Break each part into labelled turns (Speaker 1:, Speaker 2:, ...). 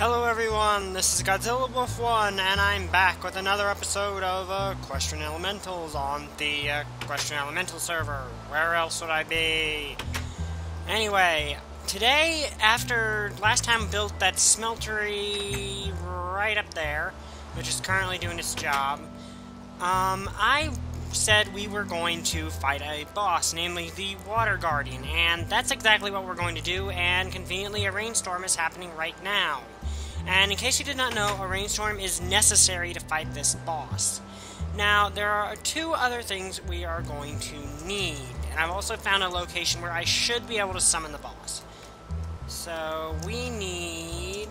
Speaker 1: Hello everyone, this is Godzilla Wolf 1, and I'm back with another episode of Equestrian Elementals on the Equestrian Elemental server. Where else would I be? Anyway, today, after last time built that smeltery right up there, which is currently doing its job, I said we were going to fight a boss, namely the Water Guardian, and that's exactly what we're going to do, and conveniently a rainstorm is happening right now. And in case you did not know, a rainstorm is necessary to fight this boss. Now, there are two other things we are going to need, and I've also found a location where I should be able to summon the boss. So, we need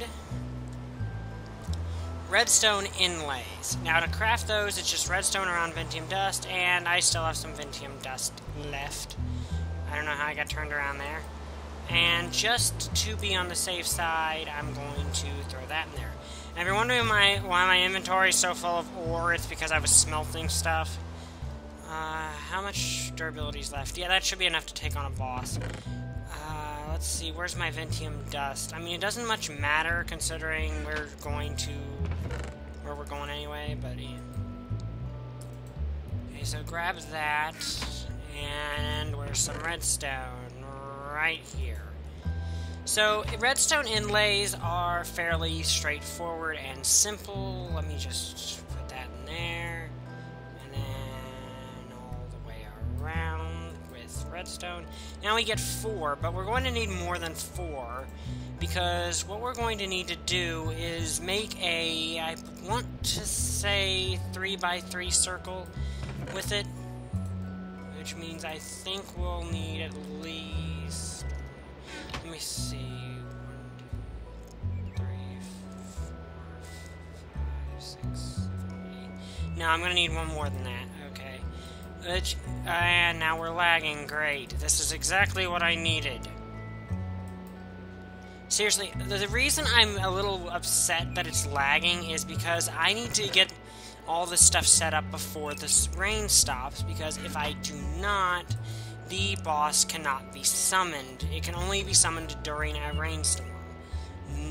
Speaker 1: redstone inlays. Now, to craft those, it's just redstone around Ventium dust, and I still have some Ventium dust left. I don't know how I got turned around there. And just to be on the safe side, I'm going to throw that in there. And if you're wondering why my inventory is so full of ore, it's because I was smelting stuff. How much durability is left? Yeah, that should be enough to take on a boss. Let's see, where's my Ventium dust? I mean, it doesn't much matter considering we're going to where we're going anyway, but yeah. Okay, so grab that, and where's some redstone? Right here. So, redstone inlays are fairly straightforward and simple. Let me just put that in there. And then all the way around with redstone. Now we get 4, but we're going to need more than 4. Because what we're going to need to do is make a, I want to say, 3x3 circle with it. Which means I think we'll need at least, let me see, 1, 2, 3, 4, 5, 6, 7, 8. No, I'm going to need one more than that, okay. And now we're lagging, great. This is exactly what I needed. Seriously, the reason I'm a little upset that it's lagging is because I need to get all this stuff set up before this rain stops, because if I do not, the boss cannot be summoned. It can only be summoned during a rainstorm.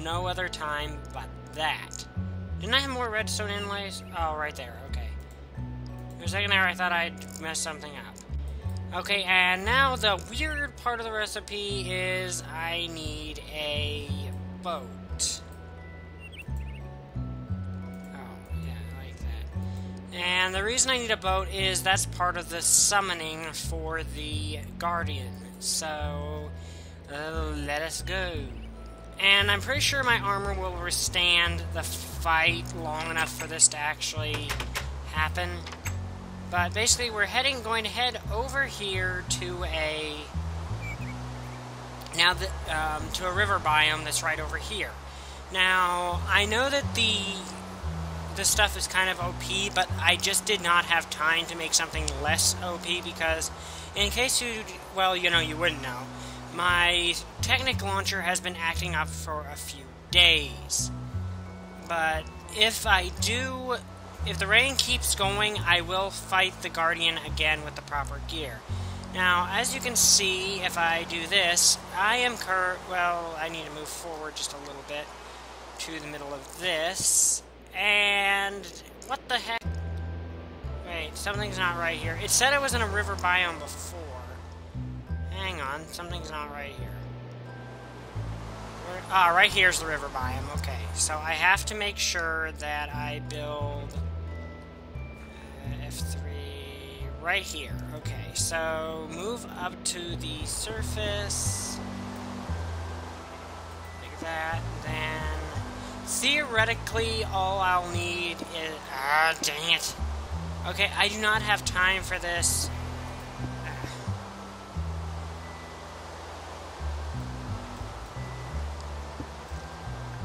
Speaker 1: No other time but that. Didn't I have more redstone inlays? Oh, right there, okay. For a second there, I thought I'd messed something up. Okay, and now the weird part of the recipe is I need a boat. And the reason I need a boat is that's part of the summoning for the Guardian. So, let us go. And I'm pretty sure my armor will withstand the fight long enough for this to actually happen. But basically, we're going to head over here to a to a river biome that's right over here. Now, I know that this stuff is kind of OP, but I just did not have time to make something less OP because, in case you wouldn't know, my Technic launcher has been acting up for a few days. But if the rain keeps going, I will fight the Guardian again with the proper gear. Now, as you can see, if I do this, I need to move forward just a little bit to the middle of this. And what the heck? Wait, something's not right here. It said it was in a river biome before. Hang on, something's not right here. Right here's the river biome. Okay, so I have to make sure that I build F3 right here. Okay, so move up to the surface. Like that, then theoretically, all I'll need is... dang it. Okay, I do not have time for this.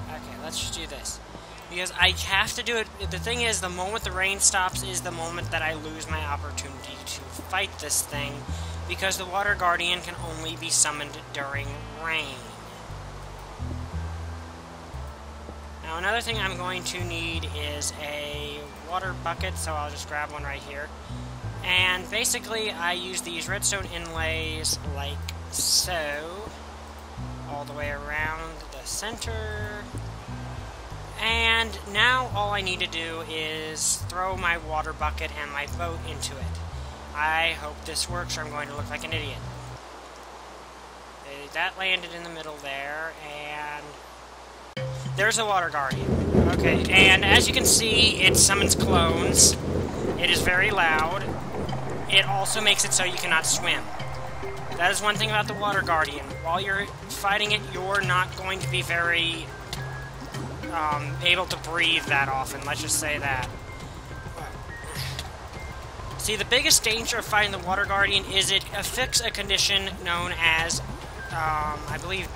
Speaker 1: Okay, let's just do this. Because I have to do it... The thing is, the moment the rain stops is the moment that I lose my opportunity to fight this thing. Because the Water Guardian can only be summoned during rain. Now, another thing I'm going to need is a water bucket, so I'll just grab one right here. And basically, I use these redstone inlays like so, all the way around the center. And now all I need to do is throw my water bucket and my boat into it. I hope this works or I'm going to look like an idiot. That landed in the middle there, and there's a water guardian. Okay, and as you can see, it summons clones. It is very loud. It also makes it so you cannot swim. That is one thing about the water guardian. While you're fighting it, you're not going to be very able to breathe that often. Let's just say that. See, the biggest danger of fighting the water guardian is it affects a condition known as, I believe,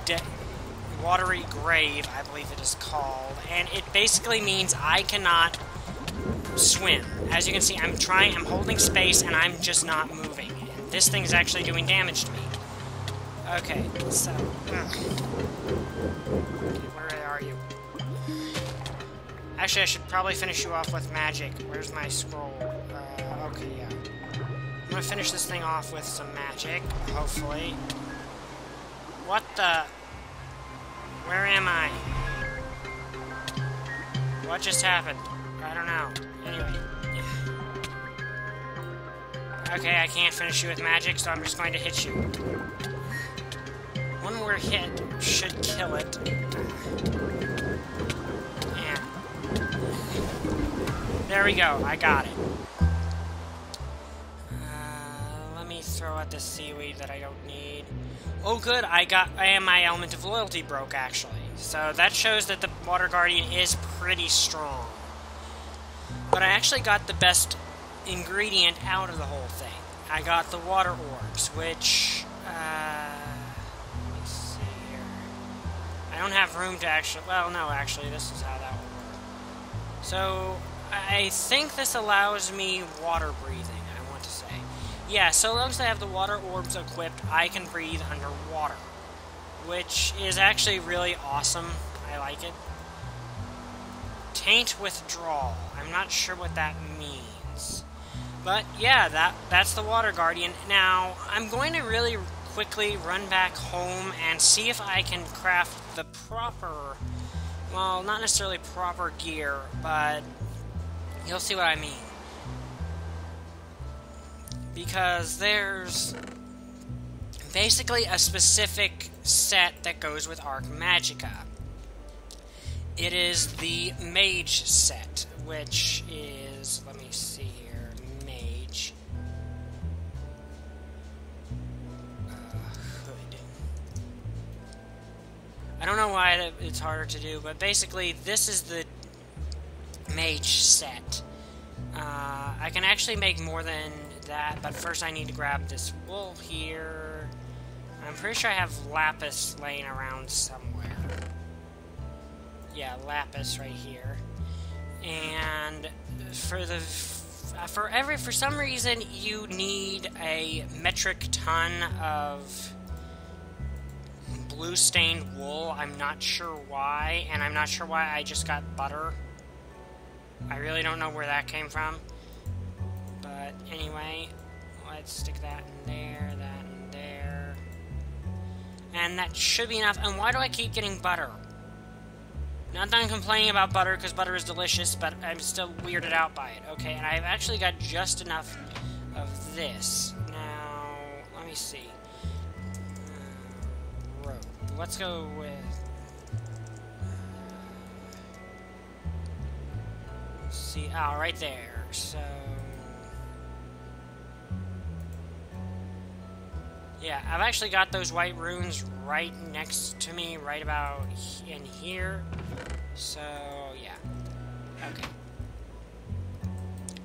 Speaker 1: watery grave, I believe it is called, and it basically means I cannot swim. As you can see, I'm holding space, and I'm just not moving. And this thing is actually doing damage to me. Okay, so... where are you? Actually, I should probably finish you off with magic. Where's my scroll? Okay, yeah. I'm gonna finish this thing off with some magic, hopefully. What the... Where am I? What just happened? I don't know. Anyway. Okay, I can't finish you with magic, so I'm just going to hit you. One more hit should kill it. Yeah. There we go, I got it. Let me throw out the seaweed that I don't need. Oh good, my element of loyalty broke, actually. So that shows that the water guardian is pretty strong. But I actually got the best ingredient out of the whole thing. I got the water orbs, which, let me see here. I don't have room to actually, well, no, actually, this is how that will work. So, I think this allows me water breathing, I want to say. Yeah, so long as I have the water orbs equipped, I can breathe underwater, which is actually really awesome. I like it. Taint withdrawal. I'm not sure what that means. But, yeah, that's the water guardian. Now, I'm going to really quickly run back home and see if I can craft the proper, well, not necessarily proper gear, but you'll see what I mean. Because there's basically a specific set that goes with Ars Magica. It is the Mage set, which is, let me see here, Mage. Hood. I don't know why it's harder to do, but basically this is the Mage set. I can actually make more than that, but first I need to grab this wool here. I'm pretty sure I have lapis laying around somewhere. Yeah, lapis right here. And for some reason you need a metric ton of blue stained wool. I'm not sure why, and I'm not sure why I just got butter. I really don't know where that came from. But anyway, let's stick that in there, that in there. And that should be enough. And why do I keep getting butter? Not that I'm complaining about butter, because butter is delicious, but I'm still weirded out by it. Okay, and I've actually got just enough of this. Now, let me see. Rope. Let's go with... see, right there. So... yeah, I've actually got those white runes right next to me, right about in here. So, yeah. Okay.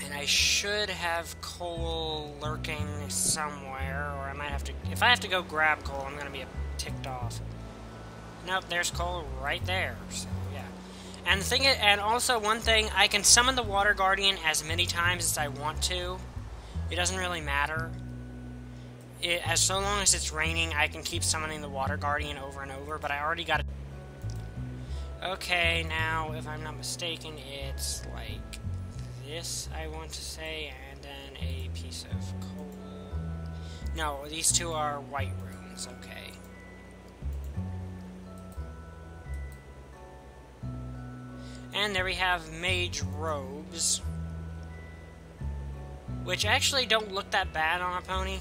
Speaker 1: And I should have coal lurking somewhere, or I might have to... if I have to go grab coal, I'm going to be ticked off. Nope, there's coal right there. So, yeah. And the thing is, and also one thing, I can summon the Water Guardian as many times as I want to. It doesn't really matter. As so long as it's raining, I can keep summoning the Water Guardian over and over, but I already got it. Okay, now, if I'm not mistaken, it's like this, I want to say, and then a piece of coal. No, these two are white runes, okay. And there we have mage robes, which actually don't look that bad on a pony.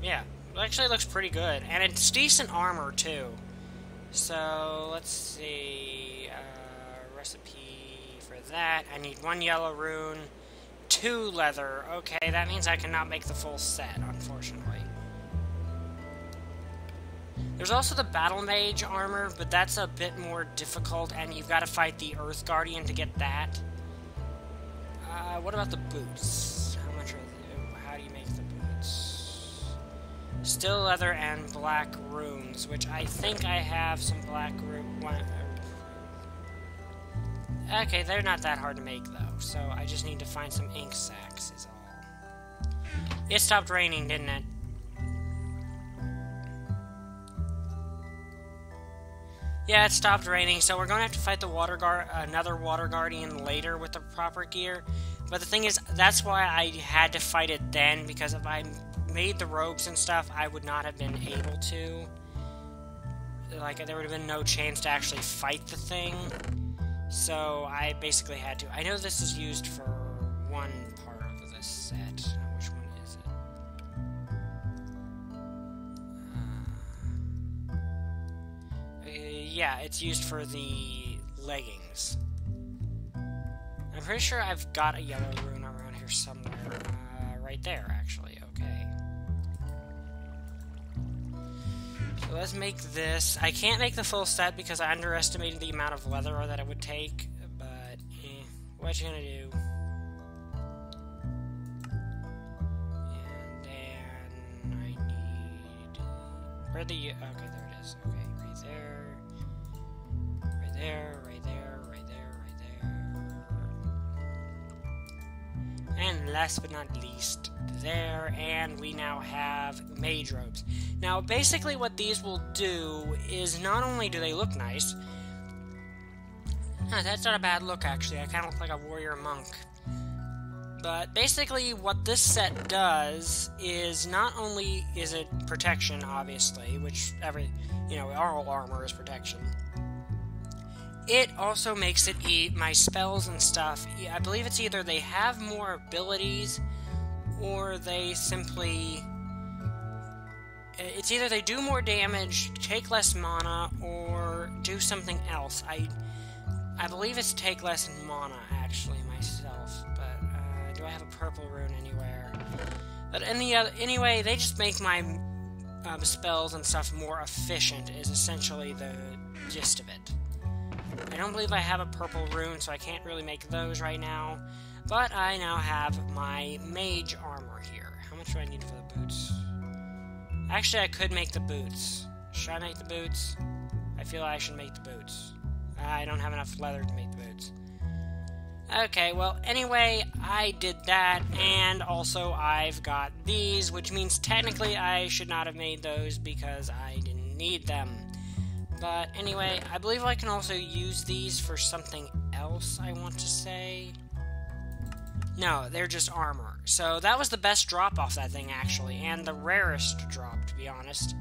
Speaker 1: Yeah, it actually looks pretty good, and it's decent armor too. So let's see, recipe for that. I need 1 yellow rune, 2 leather. Okay, that means I cannot make the full set, unfortunately. There's also the Battle Mage armor, but that's a bit more difficult, and you've got to fight the Earth Guardian to get that. What about the boots? How much are they? How do you make the boots? Still leather and black runes, which I think I have some black rune. Okay, they're not that hard to make, though, so I just need to find some ink sacks, is all. It stopped raining, didn't it? Yeah, it stopped raining, so we're going to have to fight the another Water Guardian later with the proper gear. But the thing is, that's why I had to fight it then, because if I made the robes and stuff, I would not have been able to. Like, there would have been no chance to actually fight the thing. So I basically had to. I know this is used for one part of this set. Which one is it? Yeah, it's used for the leggings. I'm pretty sure I've got a yellow rune around here somewhere. Right there, actually. Okay. So let's make this. I can't make the full set because I underestimated the amount of leather that it would take, but what you gonna do? And then I need... Where the... Okay, there it is. Okay, right there. Right there, right there, right there, right there. And last but not least, there, and we now have mage robes. Now, basically what these will do is not only do they look nice... that's not a bad look, actually. I kind of look like a warrior monk. But basically what this set does is not only is it protection, obviously, which all armor is protection. It also makes it my spells and stuff. I believe it's either they have more abilities or they simply... It's either they do more damage, take less mana, or do something else. I believe it's take less mana, actually, myself. But, do I have a purple rune anywhere? But anyway, they just make my spells and stuff more efficient, is essentially the gist of it. I don't believe I have a purple rune, so I can't really make those right now. But I now have my mage armor here. How much do I need for the boots? Actually, I could make the boots. Should I make the boots? I feel I should make the boots. I don't have enough leather to make the boots. Okay, well, anyway, I did that, and also I've got these, which means technically I should not have made those because I didn't need them. But anyway, I believe I can also use these for something else, I want to say. No, they're just armor. So that was the best drop off that thing, actually, and the rarest drop, to be honest.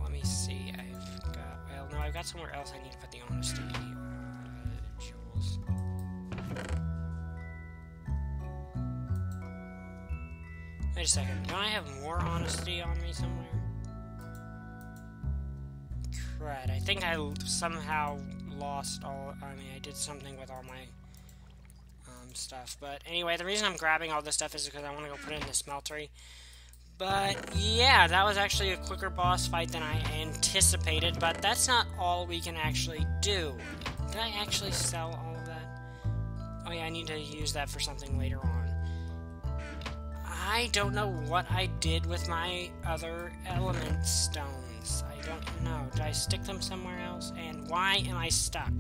Speaker 1: Let me see. I've got somewhere else I need to put the honesty. Jewels. Wait a second. Don't I have more honesty on me somewhere? Crud. I think I somehow lost all... I did something with all my stuff. But anyway, the reason I'm grabbing all this stuff is because I want to go put it in the smeltery. But yeah, that was actually a quicker boss fight than I anticipated, but that's not all we can actually do. Did I actually sell all of that? Oh yeah, I need to use that for something later on. I don't know what I did with my other element stones. I don't know. Did I stick them somewhere else? And why am I stuck?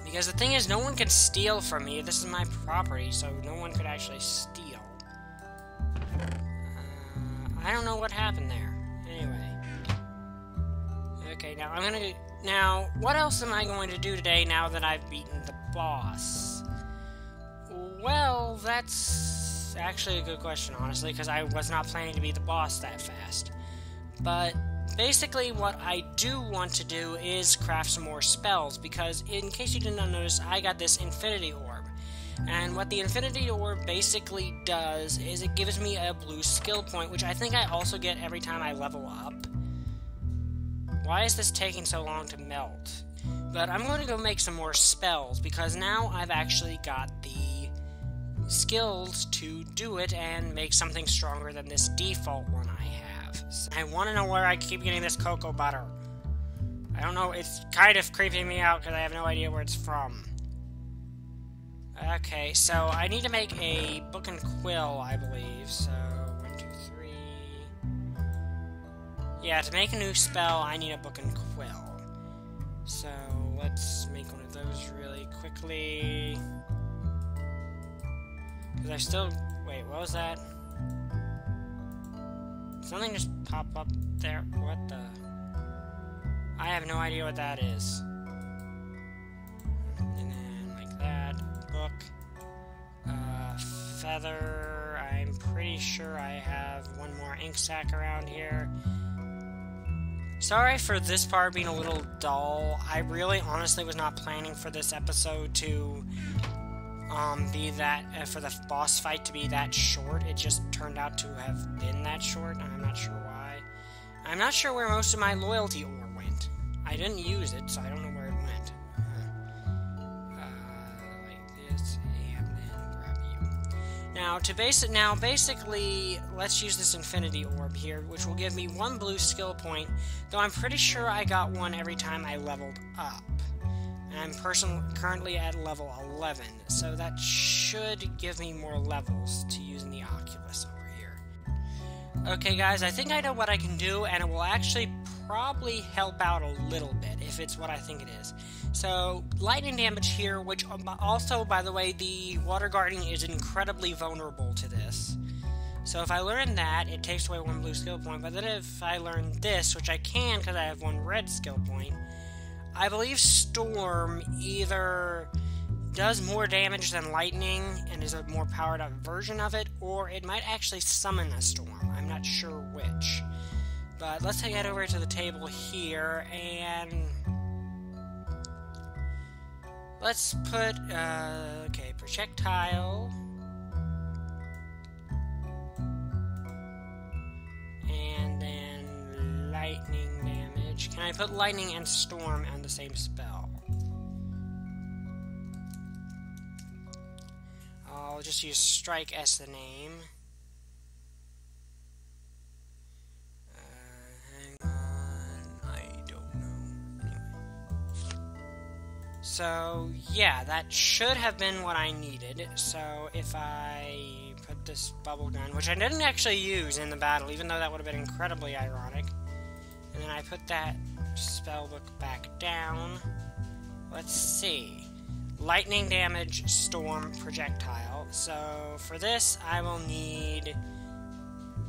Speaker 1: Because the thing is, no one can steal from me. This is my property, so no one could actually steal. I don't know what happened there. Anyway. Okay, now what else am I going to do today now that I've beaten the boss? Well, that's It's actually a good question, honestly, because I was not planning to be the boss that fast. But basically what I do want to do is craft some more spells, because in case you did not notice, I got this Infinity Orb. And what the Infinity Orb basically does is it gives me a blue skill point, which I think I also get every time I level up. Why is this taking so long to melt? But I'm going to go make some more spells, because now I've actually got the skills to do it and make something stronger than this default one I have. So I want to know where I keep getting this cocoa butter. I don't know, it's kind of creeping me out because I have no idea where it's from. Okay, so I need to make a book and quill, I believe. So, 1, 2, 3... Yeah, to make a new spell, I need a book and quill. So, let's make one of those really quickly. Because I still... Wait, what was that? Something just popped up there. What the... I have no idea what that is. And then, like that. Book. Feather. I'm pretty sure I have one more ink sac around here. Sorry for this part being a little dull. I really honestly was not planning for this episode to be that, for the boss fight to be that short. It just turned out to have been that short, and I'm not sure why. I'm not sure where most of my loyalty ore went. I didn't use it, so I don't know where it went. Like this, and then grab you. Now, basically, let's use this Infinity Orb here, which will give me 1 blue skill point, though I'm pretty sure I got 1 every time I leveled up. And I'm currently at level 11, so that should give me more levels to use in the Oculus over here. Okay, guys, I think I know what I can do, and it will actually probably help out a little bit, if it's what I think it is. So, lightning damage here, which also, by the way, the Water Guardian is incredibly vulnerable to this. So if I learn that, it takes away 1 blue skill point, but then if I learn this, which I can because I have 1 red skill point, I believe Storm either does more damage than Lightning and is a more powered up version of it, or it might actually summon a Storm. I'm not sure which. But let's head over to the table here, and let's put, okay, projectile, and then lightning damage. Can I put lightning and storm on the same spell? I'll just use strike as the name. So, yeah, that should have been what I needed. So, if I put this bubble gun, which I didn't actually use in the battle, even though that would have been incredibly ironic, and then I put that spell book back down. Let's see. Lightning damage, storm, projectile. So, for this, I will need...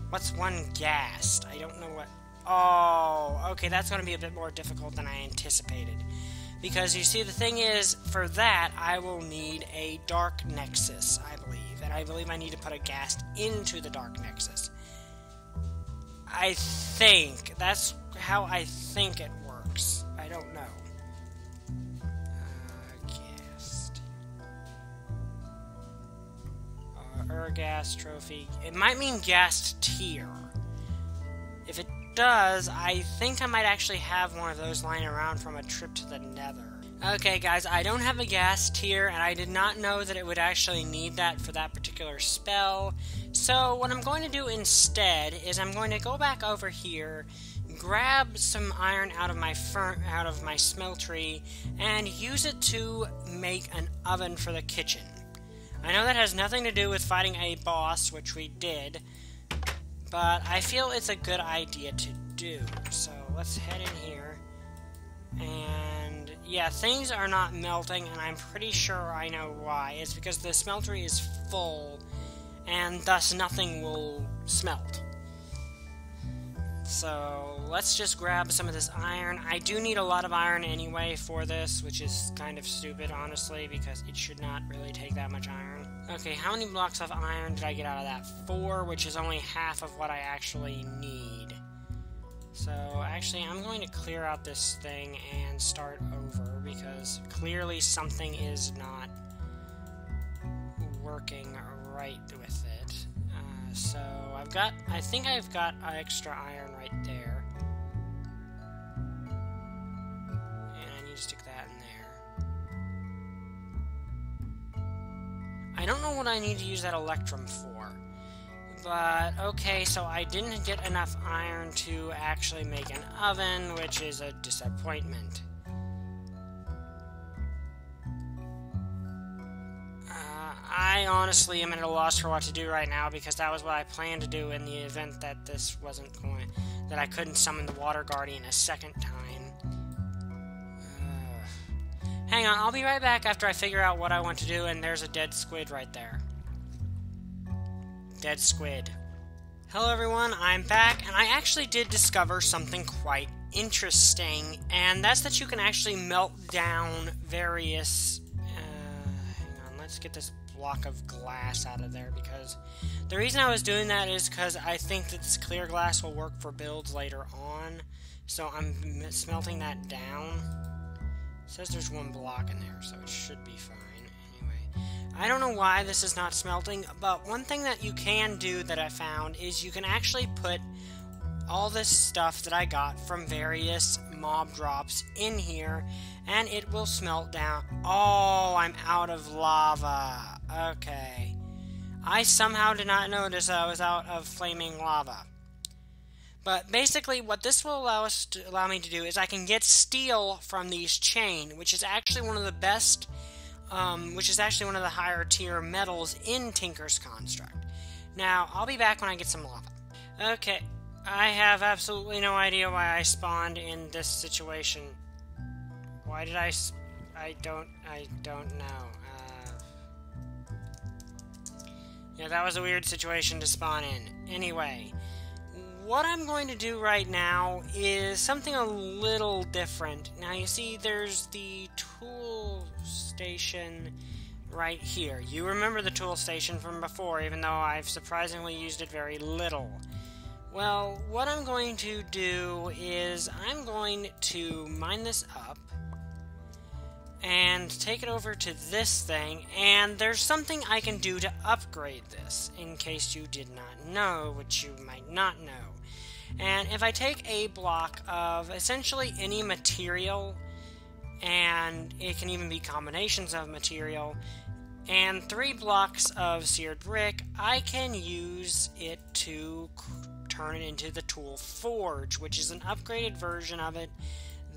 Speaker 1: What's 1 ghast? I don't know what... Oh, okay, that's going to be a bit more difficult than I anticipated. Because, you see, the thing is, for that, I will need a Dark Nexus, I believe. And I believe I need to put a ghast into the Dark Nexus. I think. That's how I think it works. I don't know. Ghast. Ghast trophy. It might mean ghast tier. If it does, I think I might actually have one of those lying around from a trip to the Nether. Okay, guys, I don't have a ghast tier, and I did not know that it would actually need that for that particular spell. So what I'm going to do instead is I'm going to go back over here, grab some iron out of my smeltery, and use it to make an oven for the kitchen. I know that has nothing to do with fighting a boss, which we did, but I feel it's a good idea to do. So let's head in here. And yeah, things are not melting, and I'm pretty sure I know why. It's because the smeltery is full, and thus nothing will smelt. So let's just grab some of this iron. I do need a lot of iron anyway for this, which is kind of stupid, honestly, because it should not really take that much iron. Okay, how many blocks of iron did I get out of that? 4, which is only half of what I actually need. So, actually, I'm going to clear out this thing and start over, because clearly something is not working right with it. So, I think I've got extra iron right there. And I need to stick that in there. I don't know what I need to use that electrum for. But, okay, so I didn't get enough iron to actually make an oven, which is a disappointment. I honestly am at a loss for what to do right now, because that was what I planned to do in the event that this wasn't going, that I couldn't summon the Water Guardian a second time. Hang on, I'll be right back after I figure out what I want to do, and there's a dead squid right there. Dead squid. Hello everyone, I'm back, and I actually did discover something quite interesting, and that's that you can actually melt down various... hang on, let's get this block of glass out of there, because the reason I was doing that is because I think that this clear glass will work for builds later on, so I'm smelting that down. It says there's 1 block in there, so it should be fine. Anyway, I don't know why this is not smelting, but one thing that you can do that I found is you can actually put all this stuff that I got from various mob drops in here, and it will smelt down. Oh, I'm out of lava. Okay. I somehow did not notice that I was out of flaming lava. But basically, what this will allow me to do is I can get steel from these chain, which is actually one of the best, which is actually one of the higher tier metals in Tinker's Construct. Now, I'll be back when I get some lava. Okay, I have absolutely no idea why I spawned in this situation. Why did I don't know. Yeah, that was a weird situation to spawn in. Anyway, what I'm going to do right now is something a little different. Now, you see, there's the tool station right here. You remember the tool station from before, even though I've surprisingly used it very little. Well, what I'm going to do is I'm going to mine this up and take it over to this thing, and there's something I can do to upgrade this, in case you did not know, which you might not know. And if I take a block of essentially any material, and it can even be combinations of material, and 3 blocks of seared brick, I can use it to turn it into the tool forge, which is an upgraded version of it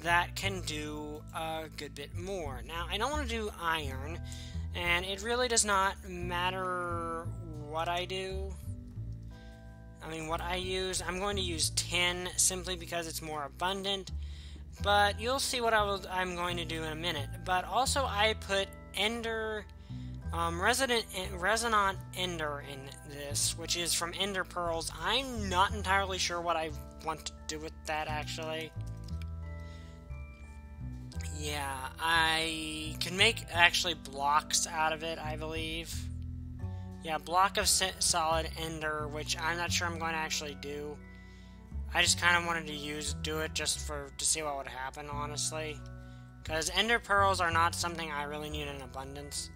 Speaker 1: that can do a good bit more. Now, I don't want to do iron, and it really does not matter what I do. I mean, what I use, I'm going to use tin simply because it's more abundant, but you'll see what I'm going to do in a minute. But also, I put resonant ender in this, which is from ender pearls. I'm not entirely sure what I want to do with that, actually. Yeah, I can make actually blocks out of it, I believe. Yeah, block of solid ender, which I'm not sure I'm going to actually do. I just kind of wanted to do it just to see what would happen, honestly. Because ender pearls are not something I really need in abundance.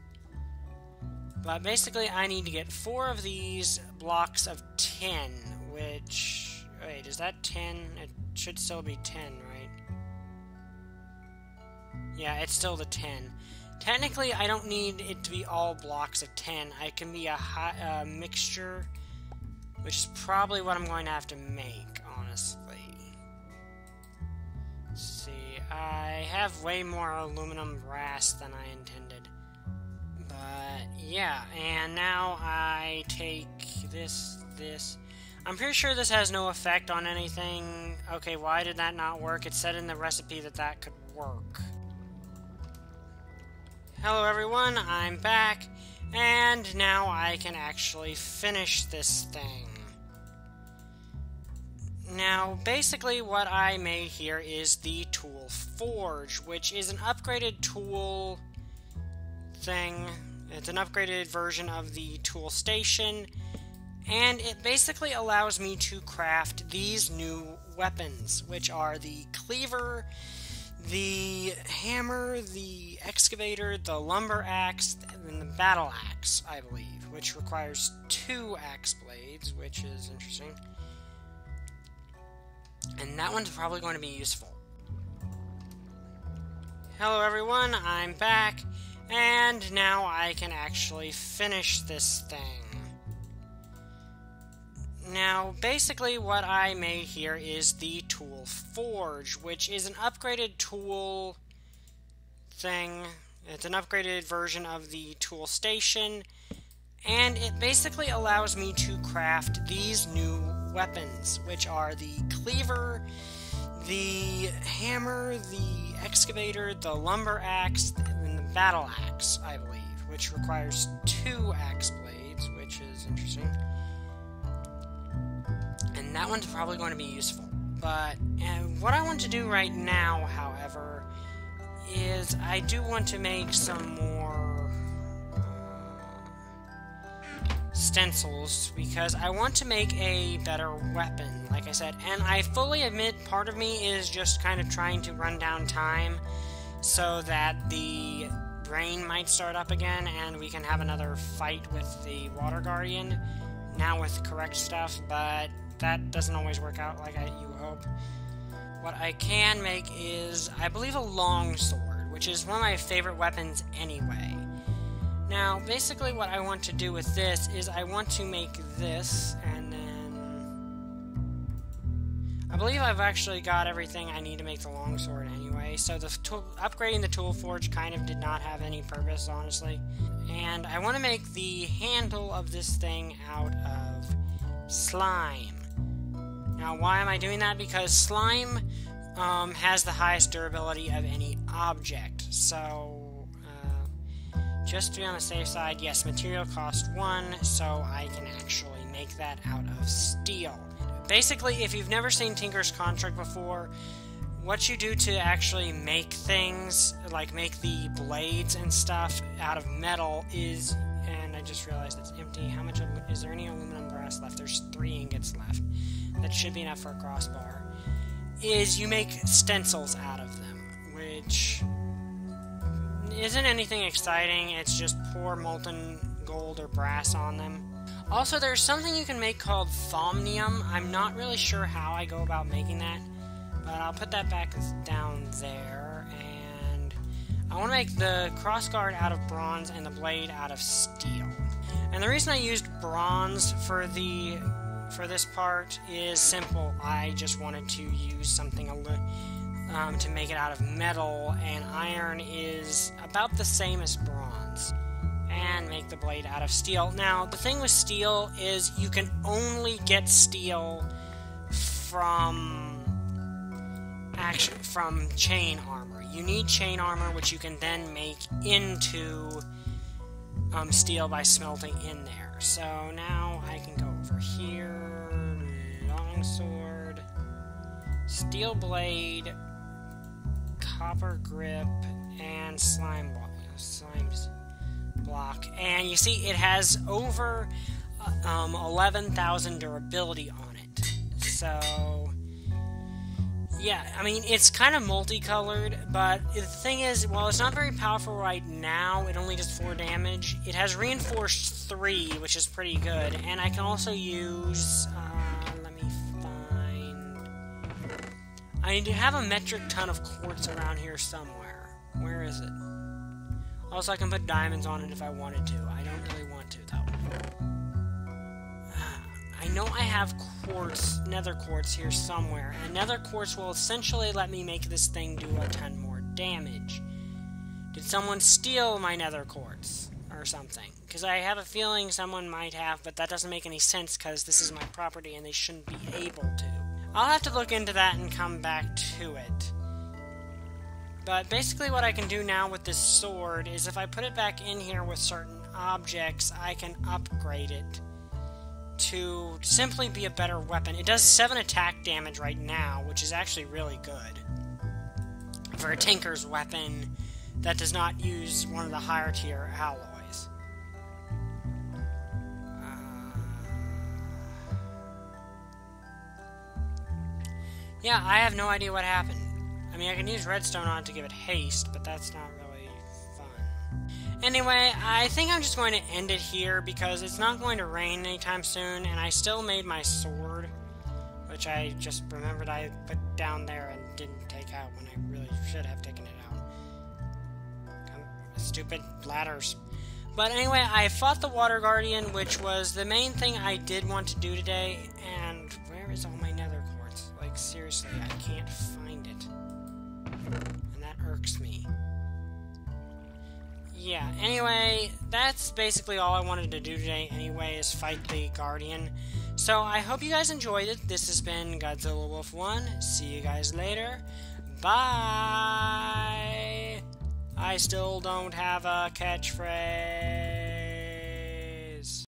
Speaker 1: But basically, I need to get 4 of these blocks of tin, which... Wait, is that 10? It should still be 10, right? Yeah, it's still the 10. Technically, I don't need it to be all blocks of 10. I can be a mixture, which is probably what I'm going to have to make, honestly. Let's see, I have way more aluminum brass than I intended. But, yeah, and now I take this. I'm pretty sure this has no effect on anything. Okay, why did that not work? It said in the recipe that could work. Hello everyone, I'm back, and now I can actually finish this thing. Now, basically what I made here is the tool forge, which is an upgraded tool thing. It's an upgraded version of the tool station, and it basically allows me to craft these new weapons, which are the cleaver, the hammer, the excavator, the lumber axe, and the battle axe, I believe, which requires 2 axe blades, which is interesting. And that one's probably going to be useful. Hello everyone, I'm back, and now I can actually finish this thing. Now, basically what I made here is the Tool Forge, which is an upgraded tool thing. It's an upgraded version of the tool station, and it basically allows me to craft these new weapons, which are the cleaver, the hammer, the excavator, the lumber axe, and the battle axe, I believe, which requires 2 axe blades, which is interesting. And that one's probably going to be useful. But what I want to do right now, however, is I do want to make some more stencils, because I want to make a better weapon, like I said. And I fully admit part of me is just kind of trying to run down time so that the rain might start up again and we can have another fight with the Water Guardian, now with correct stuff, but that doesn't always work out like you hope. What I can make is, I believe, a longsword, which is one of my favorite weapons anyway. Now, basically what I want to do with this is I want to make this, and then I believe I've actually got everything I need to make the longsword anyway, so upgrading the Tool Forge kind of did not have any purpose, honestly. And I want to make the handle of this thing out of slime. Now, why am I doing that? Because slime has the highest durability of any object. So, just to be on the safe side, yes, material cost 1, so I can actually make that out of steel. Basically, if you've never seen Tinker's Construct before, what you do to actually make things, like make the blades and stuff out of metal is, and I just realized it's empty. How much, is there any aluminum brass left? There's 3 ingots left. That should be enough for a crossbar. Is you make stencils out of them, which isn't anything exciting. It's just pour molten gold or brass on them. Also, there's something you can make called thomnium. I'm not really sure how I go about making that, but I'll put that back down there. And I want to make the crossguard out of bronze and the blade out of steel. And the reason I used bronze for this part is simple. I just wanted to use something to make it out of metal, and iron is about the same as bronze, and make the blade out of steel. Now, the thing with steel is you can only get steel from chain armor. You need chain armor, which you can then make into steel by smelting in there. So now I can go over here, longsword, steel blade, copper grip, and slime block. And you see it has over 11,000 durability on it. So yeah, I mean, it's kind of multicolored, but the thing is, while it's not very powerful right now, it only does 4 damage, it has reinforced 3, which is pretty good, and I can also use, let me find, I have a metric ton of quartz around here somewhere. Where is it? Also, I can put diamonds on it if I wanted to. I don't really want to, though. I know I have quartz, nether quartz here somewhere, and nether quartz will essentially let me make this thing do a ton more damage. Did someone steal my nether quartz or something? Because I have a feeling someone might have, but that doesn't make any sense because this is my property and they shouldn't be able to. I'll have to look into that and come back to it. But basically what I can do now with this sword is if I put it back in here with certain objects, I can upgrade it to simply be a better weapon. It does 7 attack damage right now, which is actually really good for a tinker's weapon that does not use one of the higher tier alloys. Yeah, I have no idea what happened. I mean, I can use redstone on it to give it haste, but that's not really fun. Anyway, I think I'm just going to end it here because it's not going to rain anytime soon, and I still made my sword, which I just remembered I put down there and didn't take out when I really should have taken it out. Stupid ladders. But anyway, I fought the Water Guardian, which was the main thing I did want to do today, and where is all my nether quartz? Like, seriously, I can't find it. And that irks me. Yeah, anyway, that's basically all I wanted to do today anyway, is fight the Guardian. So, I hope you guys enjoyed it. This has been Godzilla Wolf 1. See you guys later. Bye! I still don't have a catchphrase.